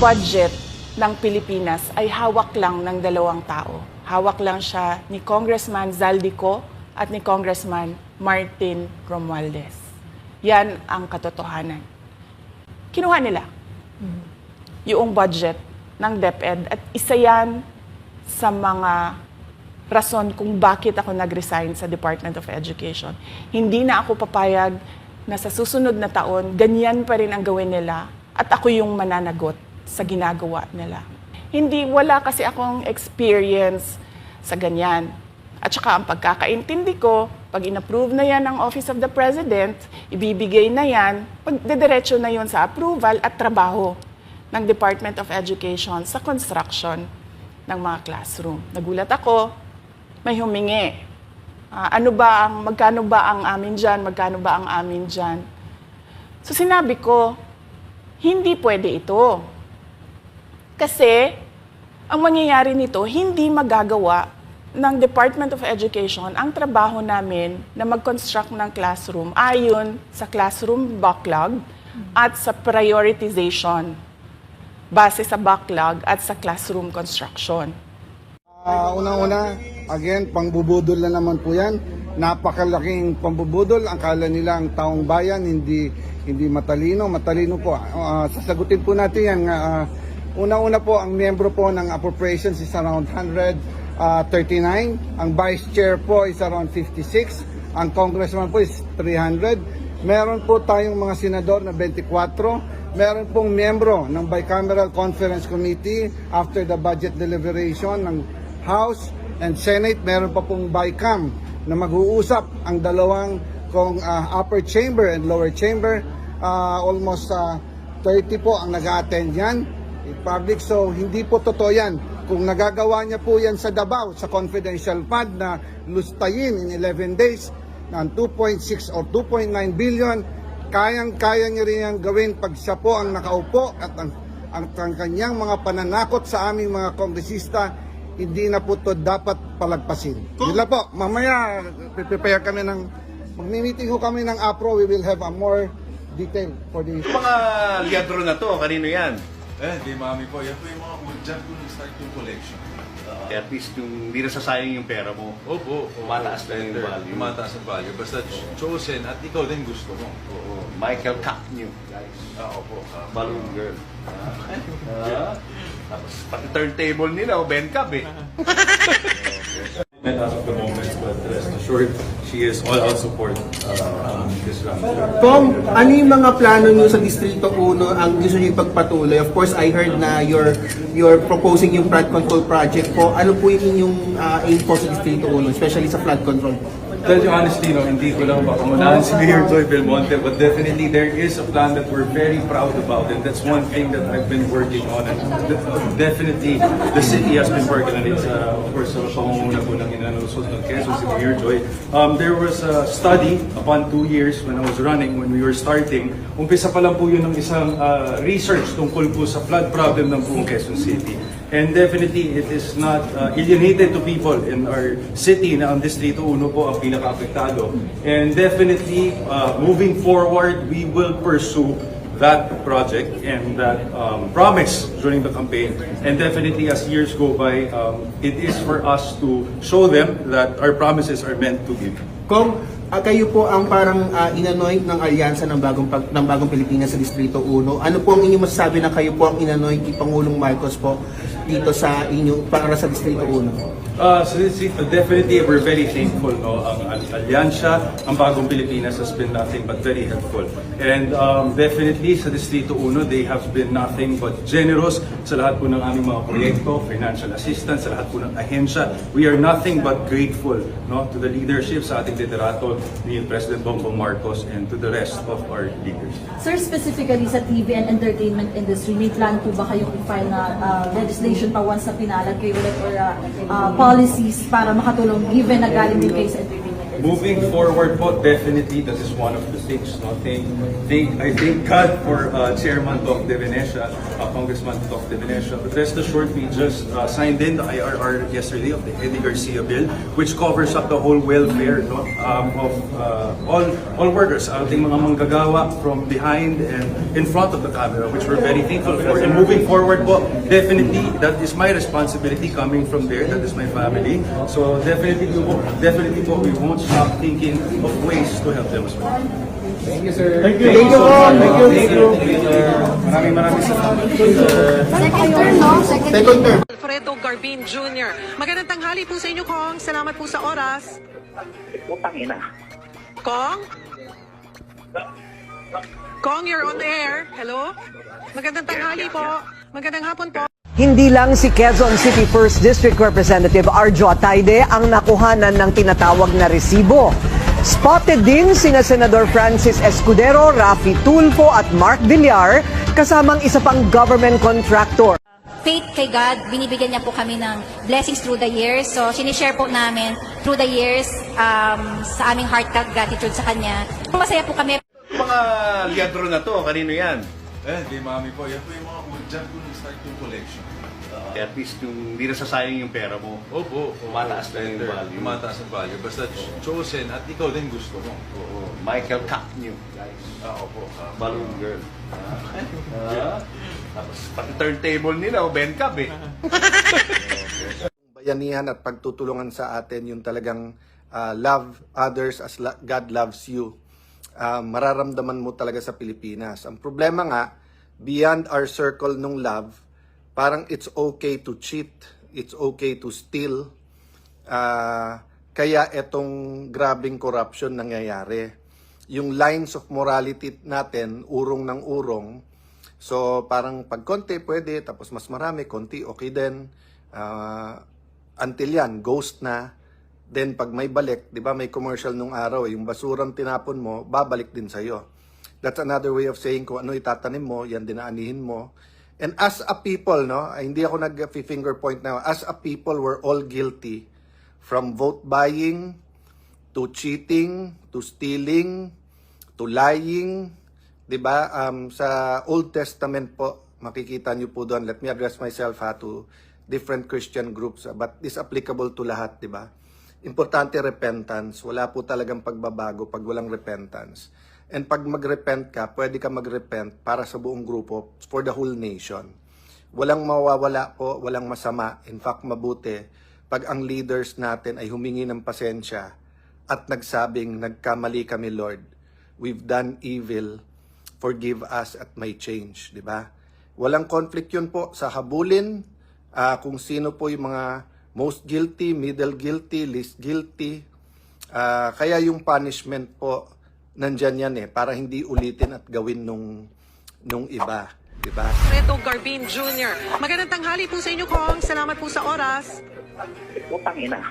budget ng Pilipinas ay hawak lang ng dalawang tao. Hawak lang siya ni Congressman Zaldico at ni Congressman Martin Romualdez. Yan ang katotohanan. Kinuha nila yung budget ng DepEd at isa yan sa mga rason kung bakit ako nag-resign sa Department of Education. Hindi na ako papayag na sa susunod na taon, ganyan pa rin ang gawin nila at ako yung mananagot sa ginagawa nila. Wala kasi akong experience sa ganyan. At saka ang pagkakaintindi ko, pag in-approve na yan ng Office of the President, ibibigay na yan, dediretso na yun sa approval at trabaho ng Department of Education sa construction ng mga classroom. Nagulat ako, may humingi. Magkano ba ang amin dyan? Magkano ba ang amin dyan? So sinabi ko, hindi pwede ito. Kasi ang mangyayari nito, hindi magagawa ng Department of Education ang trabaho namin na mag-construct ng classroom ayon sa classroom backlog at sa prioritization base sa backlog at sa classroom construction. Unang-una, again, pangbubudol na naman po yan. Napakalaking pambubudol. Akala nila ang taong bayan hindi matalino. Matalino po. Sasagutin po natin yan. Una-una po, ang miyembro po ng appropriations is around 139. Ang vice chair po is around 56. Ang congressman po is 300. Meron po tayong mga senador na 24. Meron pong miyembro ng Bicameral Conference Committee after the budget deliberation ng House and Senate. Meron pa pong BICAM na mag-uusap ang dalawang upper chamber and lower chamber. Almost 30 po ang nag-attend yan in public. So hindi po totoo yan. Kung nagagawa niya po yan sa Davao, sa confidential fund na lustayin in 11 days ng 2.6 or 2.9 billion, kayang-kaya niya rin yan gawin pag siya po ang nakaupo at ang kanyang mga pananakot sa aming mga kongresista, hindi na po ito dapat palagpasin. Yun lang po, mamaya prepare kami magmi-meeting ho kami ng APRO, we will have a more detail for this. Mga liadro na to, kanino yan? Di mami po. Yan po yung mga dyan po nag-start yung collection. At least hindi nasasayang yung pera mo. Opo. Mataas na yung value. Mataas ang value. Basta chosen at ikaw din gusto mo. Oo. Michael Cacknew, guys. Opo. Balloon girl. Tapos pati turntable nila, Ben Cab eh. Not as of the moment, but rest assured, she is all-out support this round. Kung ano yung mga plano nyo sa Distrito 1 ang gusto nyo ipagpatuloy? Of course, I heard na you're proposing yung flood control project po. Ano po yung inyong aim po sa Distrito 1, especially sa flood control? Tell you honestly, hindi ko lang makamunahan si Mayor Joy Belmonte, but definitely there is a plan that we're very proud about, and that's one thing that I've been working on, and definitely the city has been working on it. Of course, sa pangunguna po ng inalusot ng Quezon si Mayor Joy. There was a study upon 2 years when I was running, when we were starting. Umpisa pa lang po yun ng isang research tungkol po sa flood problem ng buong Quezon City. And definitely, it is not alienated to people in our city na ang Distrito 1 po ang pinaka-apektado. And definitely, moving forward, we will pursue that project and that promise during the campaign. And definitely, as years go by, it is for us to show them that our promises are meant to give. Kung kayo po ang parang inanoint ng alyansa ng bagong Pilipinas sa Distrito 1, ano po ang inyong masasabi na kayo po ang inanoint ni Pangulong Marcos po dito sa inyong para sa Distrito 1? Definitely, we're very thankful. Ang alyansya, ang bagong Pilipinas has been nothing but very helpful. And definitely, sa Distrito 1, they have been nothing but generous sa lahat po ng aming mga proyekto, financial assistance, sa lahat po ng ahensya. We are nothing but grateful to the leadership sa ating liderato ni President Bongbong Marcos and to the rest of our leaders. Sir, specifically sa TV and entertainment industry, may plan po ba kayong i-file na legislation pa once na pinalag kayo ulit or policies para makatulong given na galing din kayo sa entertainment industry? moving forward po, definitely that is one of the things. No? I thank God for Chairman Doc De Venecia, Congressman Doc De Venecia. But rest assured, we just signed in the IRR yesterday of the Eddie Garcia bill, which covers up the whole welfare, no? Of all workers, ating mga manggagawa from behind and in front of the camera, which we're very thankful for. And moving forward po, definitely that is my responsibility coming from there. That is my family. So definitely po, we won't stop thinking of ways to help them as well. Thank you, sir. Thank you. Thank you. Maraming salamat. Second term, no? Second term. Alfredo Garbin Jr. Magandang tanghali po sa inyo, Kong. Salamat po sa oras. Putang ina. Kong? Kong, you're on air. Hello? Magandang tanghali po. Magandang hapon po. Hindi lang si Quezon City 1st District Representative Arjo Ataide ang nakuhanan ng tinatawag na resibo. Spotted din sina Senador Francis Escudero, Raffy Tulfo at Mark Villar kasamang isa pang government contractor. Faith kay God, binibigyan niya po kami ng blessings through the years. So, sinishare po namin through the years sa aming heartfelt gratitude sa Kanya. Masaya po kami. Mga liadro na to, kanino yan? Di mami po. Yan po yung mga dyan po nag-start yung collection. At least yung hindi nasasayang yung pera mo. Opo. Mataas na yung value. Mataas ang value. Basta chosen at ikaw din gusto mo. Oo. Michael Capnew. Opo. Balloon Girl. Tapos pati turntable nila, Ben Cab eh. Bayanihan at pagtutulungan sa atin yung talagang love others as God loves you. Mararamdaman mo talaga sa Pilipinas. Ang problema nga, beyond our circle nung love, parang it's okay to cheat, it's okay to steal. Kaya etong grabing corruption nangyayari. Yung lines of morality natin, urong ng urong. So parang pag konti pwede, tapos mas marami, konti okay din. Until yan, ghost na. Then pag may balik, di ba may commercial nung araw, yung basurang tinapon mo, babalik din sa'yo. That's another way of saying kung ano itatanim mo, yan dinaanihin mo. And as a people, no, hindi ako nag-finger point na, as a people, we're all guilty from vote buying, to cheating, to stealing, to lying. Di ba? Sa Old Testament po, makikita nyo po doon, let me address myself to different Christian groups, but this applicable to lahat, di ba? Importante repentance. Wala po talagang pagbabago pag walang repentance. And pag mag-repent ka, pwede ka mag-repent para sa buong grupo, for the whole nation. Walang mawawala po, walang masama. In fact, mabuti pag ang leaders natin ay humingi ng pasensya at nagsabing, nagkamali kami, Lord. We've done evil. Forgive us at may change. Diba? Walang conflict yun po sa habulin, kung sino po yung mga most guilty, middle guilty, least guilty. Kaya yung punishment po, nandyan yan para hindi ulitin at gawin nung iba. Diba? Alfredo Garbin Jr. Magandang tanghali po sa inyo, Kong. Salamat po sa oras. Putang ina.